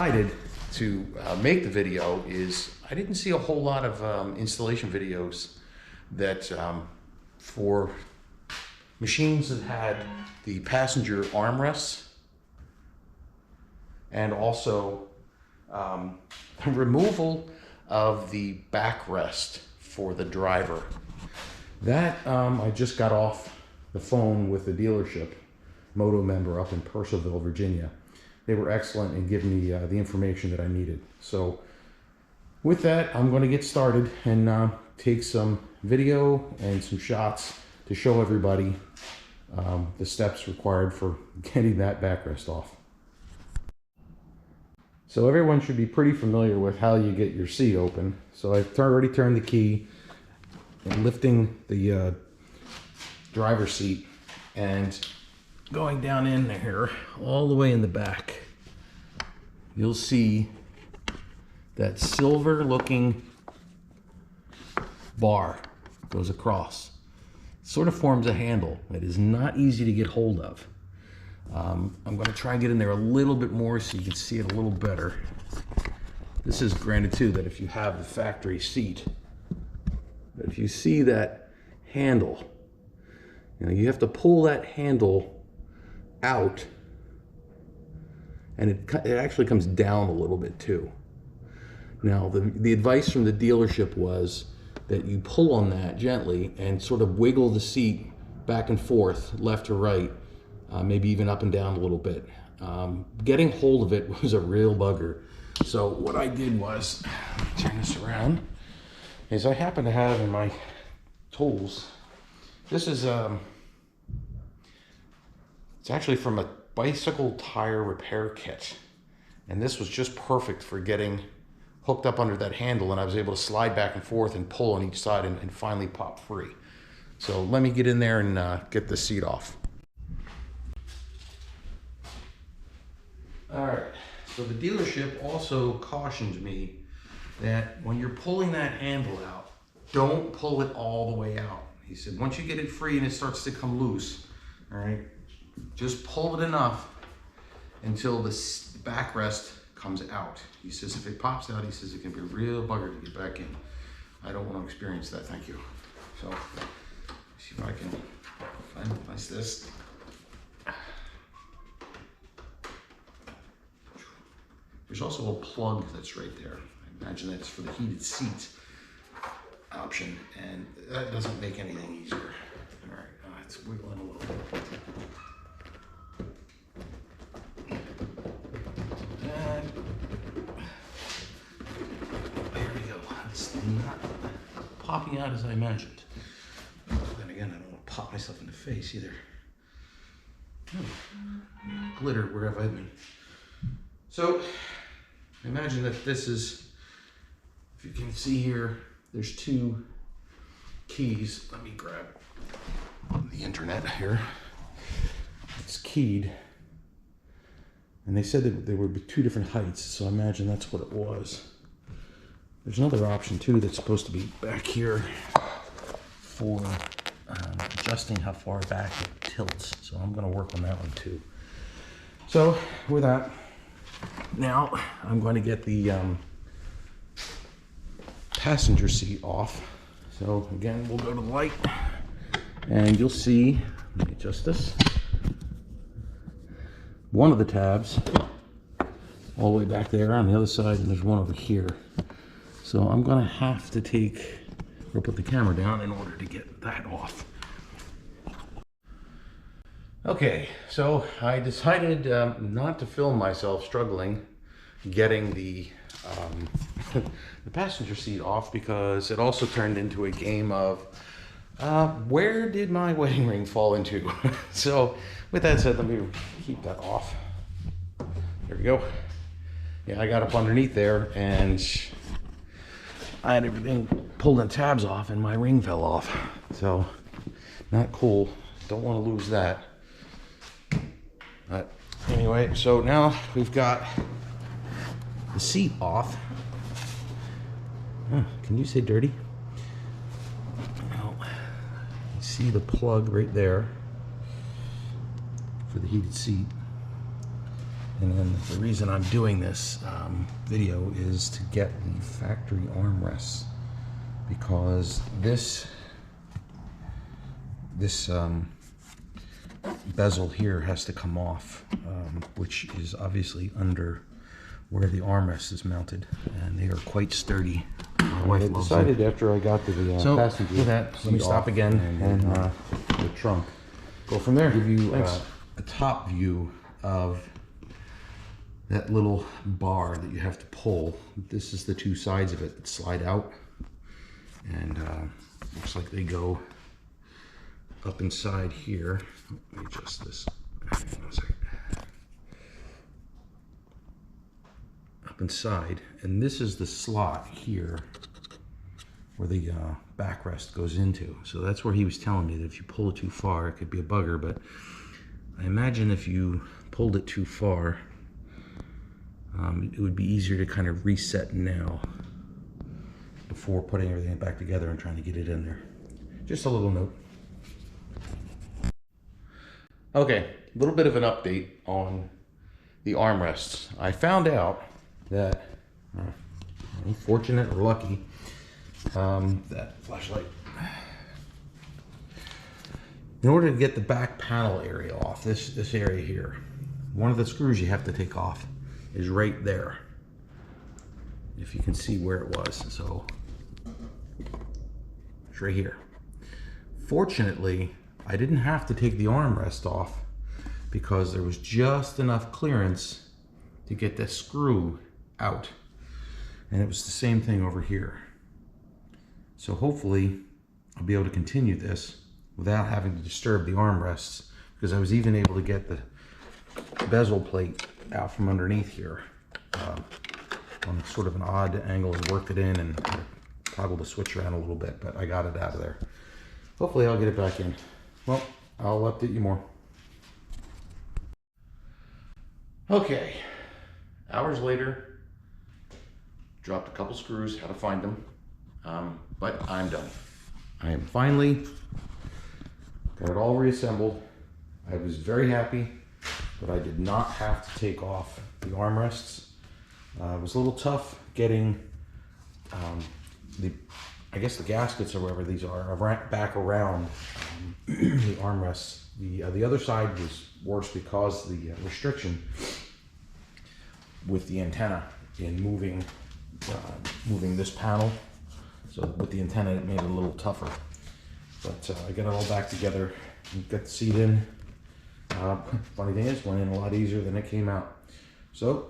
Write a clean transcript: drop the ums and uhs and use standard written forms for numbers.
Decided to make the video is I didn't see a whole lot of installation videos that for machines that had the passenger armrests and also removal of the backrest for the driver. That I just got off the phone with the dealership moto member up in Purcellville, Virginia. They were excellent in giving me the information that I needed. So with that, I'm going to get started and take some video and some shots to show everybody the steps required for getting that backrest off. So everyone should be pretty familiar with how you get your seat open. So I've already turned the key and lifting the driver's seat and going down in there all the way in the back. You'll see that silver looking bar goes across. It sort of forms a handle. It is not easy to get hold of. I'm going to try and get in there a little bit more so you can see it a little better. This is granted too that if you have the factory seat, but if you see that handle, you have to pull that handle out, and it actually comes down a little bit too. Now the advice from the dealership was that you pull on that gently and sort of wiggle the seat back and forth, left to right, maybe even up and down a little bit. Getting hold of it was a real bugger. So what I did was, turn this around, is I happen to have in my tools, this is it's actually from a bicycle tire repair kit. And this was just perfect for getting hooked up under that handle, and I was able to slide back and forth and pull on each side and finally pop free. So let me get in there and get the seat off. All right, so the dealership also cautioned me that when you're pulling that handle out, don't pull it all the way out. He said, once you get it free and it starts to come loose, all right, just pull it enough until the backrest comes out. He says if it pops out, he says it can be a real bugger to get back in. I don't want to experience that, thank you. So, see if I can finalize this. There's also a plug that's right there. I imagine that's for the heated seat option, and that doesn't make anything easier. All right, it's wiggling a little bit. And there we go. It's not popping out as I imagined. Then again, I don't want to pop myself in the face either. Glitter wherever I've been. So, imagine that this is, if you can see here, there's two keys. Let me grab the internet here. It's keyed. And they said that they were two different heights, so I imagine that's what it was. There's another option too that's supposed to be back here for adjusting how far back it tilts. So I'm going to work on that one too. So with that, now I'm going to get the passenger seat off. So again, we'll go to the light and you'll see, let me adjust this, one of the tabs all the way back there on the other side, and there's one over here. So I'm going to have to take or put the camera down in order to get that off. Okay, so I decided not to film myself struggling getting the passenger seat off, because it also turned into a game of where did my wedding ring fall into? So with that said, let me keep that off. There we go. Yeah, I got up underneath there and I had everything pulled and tabs off and my ring fell off. So not cool. Don't want to lose that. But anyway, so now we've got the seat off. Can you say dirty? Well, you see the plug right there for the heated seat. And then the reason I'm doing this video is to get the factory armrests, because this bezel here has to come off, which is obviously under where the armrest is mounted, and they are quite sturdy. My wife decided after I got to the passenger. With that, let me stop again and the trunk. Go from there. Give you a top view of that little bar that you have to pull. This is the two sides of it that slide out, and looks like they go up inside here. Let me adjust this. Hang on a second. Up inside, and this is the slot here where the backrest goes into. So that's where he was telling me that if you pull it too far, it could be a bugger. But I imagine if you pulled it too far, it would be easier to kind of reset now before putting everything back together and trying to get it in there. Just a little note. Okay, a little bit of an update on the armrests. I found out that, unfortunate or lucky, that flashlight, in order to get the back panel area off, this area here, one of the screws you have to take off is right there, if you can see where it was. So it's right here. Fortunately, I didn't have to take the armrest off because there was just enough clearance to get this screw out, and it was the same thing over here. So hopefully I'll be able to continue this without having to disturb the armrests, because I was even able to get the bezel plate out from underneath here on sort of an odd angle and work it in and toggle the switch around a little bit, but I got it out of there. Hopefully I'll get it back in. Well, I'll update you more. Okay, hours later, dropped a couple screws, how to find them, but I'm done. I am finally got it all reassembled. I was very happy, but I did not have to take off the armrests. It was a little tough getting I guess the gaskets or whatever these are back around the armrests. The other side was worse because the restriction with the antenna in moving this panel. So with the antenna, it made it a little tougher. But I got it all back together and got the seat in. Funny thing is, it went in a lot easier than it came out. So